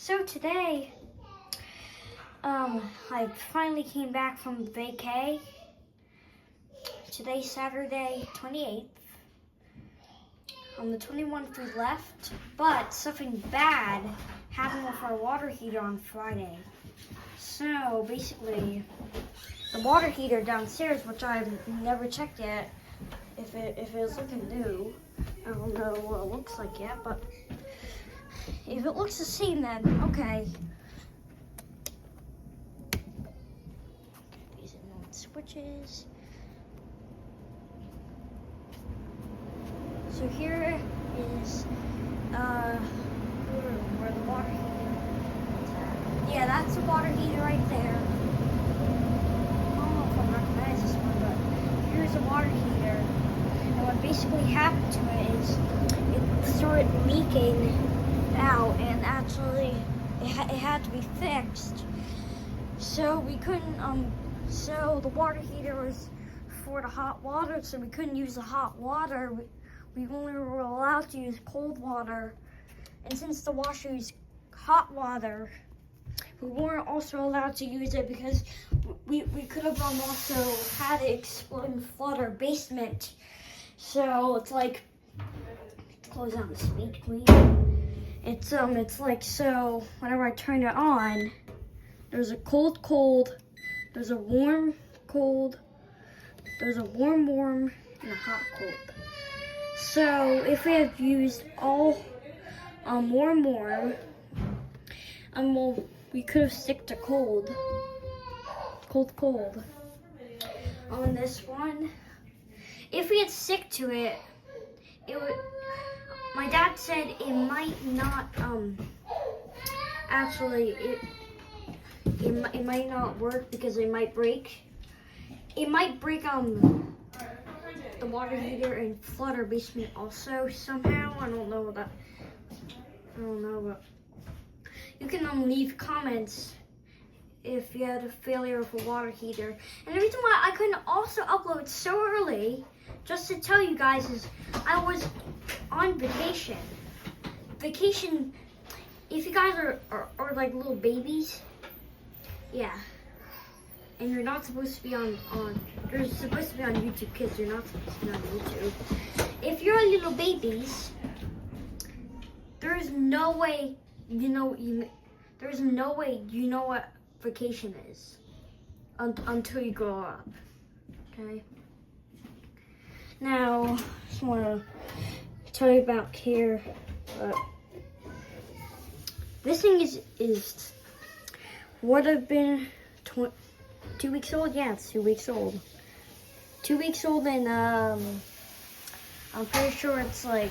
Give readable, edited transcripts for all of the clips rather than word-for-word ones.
So today, I finally came back from vacay. Today's Saturday, 28th. On the 21st we left, but something bad happened with our water heater on Friday. So basically, the water heater downstairs, which I've never checked yet, if it was looking new, I don't know what it looks like yet, but if it looks the same, then okay. These are no switches. So here is where the water heater is at. Yeah, that's the water heater right there. I don't know if I recognize this one, but here's the water heater. And what basically happened to it is it started leaking out, and actually it had to be fixed. So we couldn't so the water heater was for the hot water, so we couldn't use the hot water. We only were allowed to use cold water, and since the washer used hot water, we weren't also allowed to use it because we could have also had it explode and flood our basement. So it's like, close down the speed, please. It's like, so whenever I turn it on, there's a cold, there's a warm, cold, there's a warm, and a hot, cold. So if we have used all warm, well, we could have stick to cold. On this one, if we had stick to it, it would. My dad said it might not actually it might not work because it might break. It might break the water heater and flood our basement also somehow. I don't know, but you can leave comments if you had a failure of a water heater. And the reason why I couldn't also upload so early, just to tell you guys, is I was on vacation. If you guys are like little babies, yeah. And you're not supposed to be on you're supposed to be on YouTube Kids, you're not supposed to be on YouTube. If you're little babies, there's no way you know what vacation is until you grow up. Okay? Now, I just want to tell you about here, but this thing is would have been 2 weeks old. Yeah, it's 2 weeks old. 2 weeks old, and I'm pretty sure it's like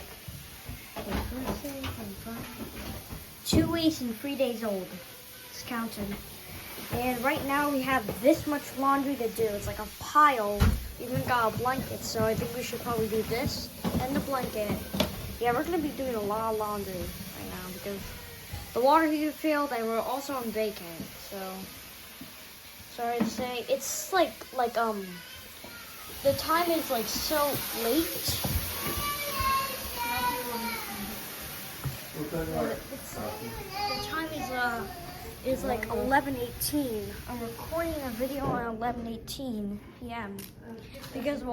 2 weeks and 3 days old. It's counting. And right now we have this much laundry to do. It's like a pile. We even got a blanket, so I think we should probably do this and the blanket. Yeah, we're gonna be doing a lot of laundry right now because the water heater failed, and we're also on vacay. So sorry to say, it's like the time is like so late. The time is like 11:18. I'm recording a video on 11:18 p.m. because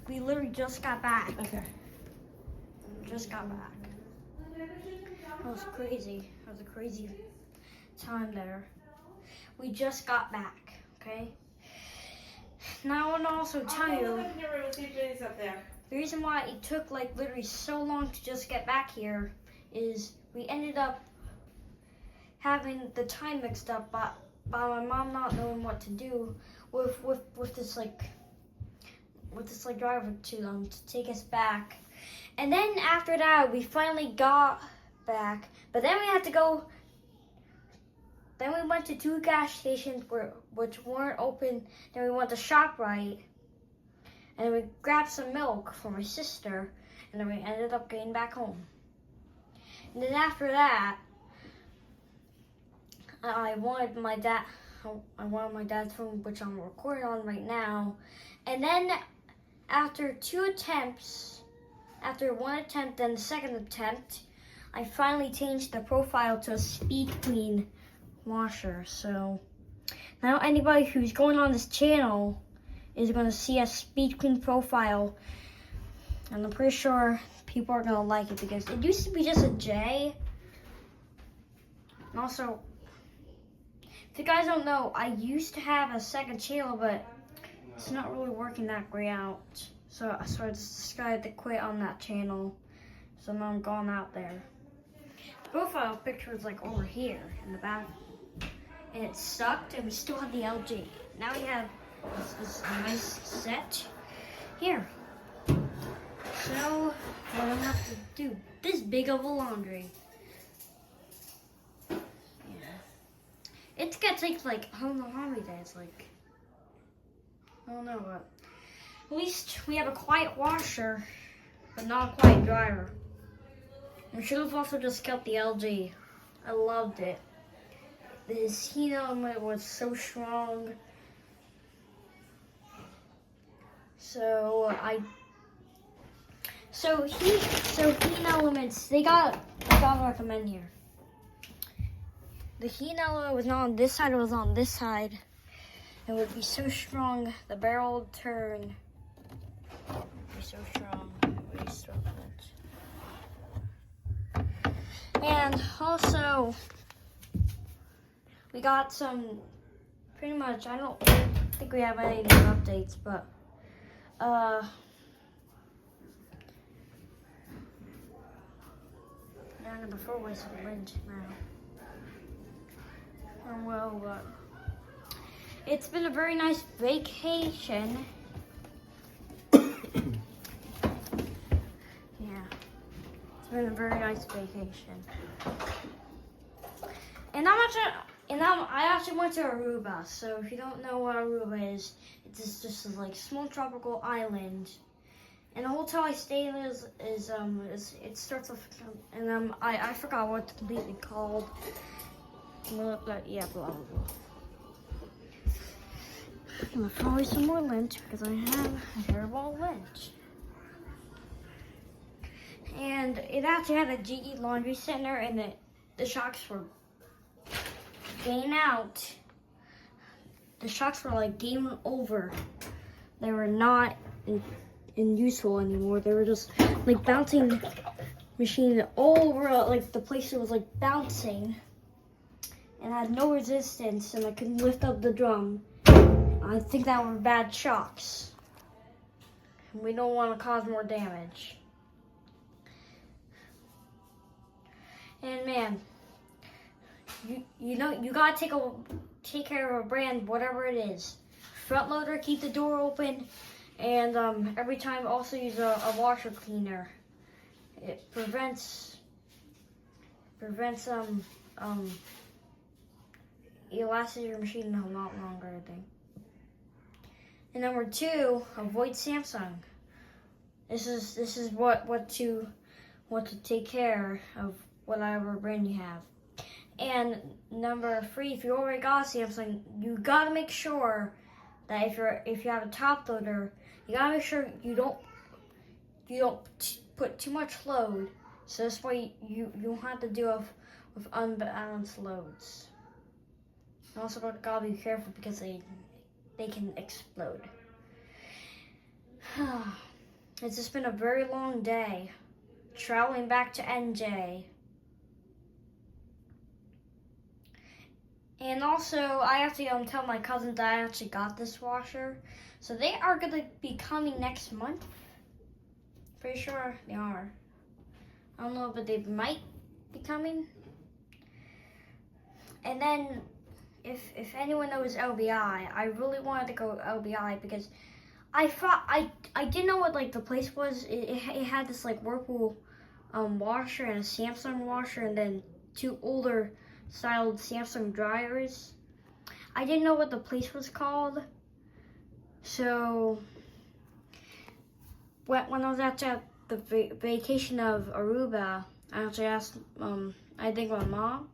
we literally just got back. Okay. Just got back. That was crazy. That was a crazy time there. We just got back, okay? Now I want to also tell you the reason why it took like literally so long to just get back here is we ended up having the time mixed up by my mom not knowing what to do with this driver to take us back. And then after that we finally got back, but then we had to go. Then we went to 2 gas stations which weren't open. Then we went to ShopRite, and we grabbed some milk for my sister, and then we ended up getting back home. And then after that, I wanted my dad's phone, which I'm recording on right now. And then after 2 attempts, after 1 attempt and the second attempt, I finally changed the profile to a Speed Clean washer. So now anybody who's going on this channel is going to see a Speed Clean profile. And I'm pretty sure people are going to like it because it used to be just a J. And also, if you guys don't know, I used to have a second channel, but it's not really working that great out. So I just decided to quit on that channel. So now I'm gone out there. The profile picture is like over here in the back. And it sucked, and we still have the LG. Now we have this nice set here. So I don't have to do this big of a laundry. It's gonna take like, I don't know how many days, like, I don't know, but at least we have a quiet washer, but not a quiet dryer. I should have also just kept the LG. I loved it. This heat element was so strong. So heat elements, I gotta recommend here. The heat element was not on this side, it was on this side. It would be so strong, the barrel would turn. It would be so strong. It would be so much. And also, we got some, pretty much, I don't think we have any new updates, but, down to the 4-way lint now. Well, but it's been a very nice vacation. Yeah, it's been a very nice vacation. And I actually went to Aruba. So if you don't know what Aruba is, it's just a like small tropical island. And the hotel I stayed in is it starts with, and I forgot what it's completely called. But yeah, blah blah blah. I'm gonna throw away some more lint because I have a hairball lint. And it actually had a GE laundry center, and the shocks were game out. The shocks were like game over. They were not in useful anymore. They were just like bouncing machine all over, like the place was like bouncing. And I had no resistance, and I couldn't lift up the drum. I think that were bad shocks. We don't want to cause more damage. And man, you know you gotta take care of a brand, whatever it is. Front loader, keep the door open, and every time also use a washer cleaner. It prevents it lasts your machine a lot longer, I think. And number 2, avoid Samsung. This is what to take care of whatever brand you have. And number 3, if you already got a Samsung, you gotta make sure that if you have a top loader, you gotta make sure you don't put too much load. So this way you don't have to deal with unbalanced loads. And also gotta be careful because they can explode. It's just been a very long day traveling back to NJ. And also I have to tell my cousins that I actually got this washer. So they are gonna be coming next month. Pretty sure they are. I don't know, but they might be coming. And then if anyone knows LBI, I really wanted to go LBI because I thought I didn't know what like the place was. It had this like Whirlpool washer and a Samsung washer, and then 2 older styled Samsung dryers. I didn't know what the place was called. So when I was at the vacation of Aruba, I actually asked I think my mom.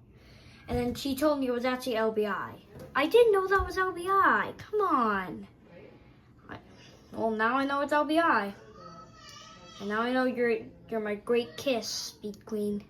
And then she told me it was actually LBI. I didn't know that was LBI. Come on. Well, now I know it's LBI. And now I know you're my great kiss, Speed Clean.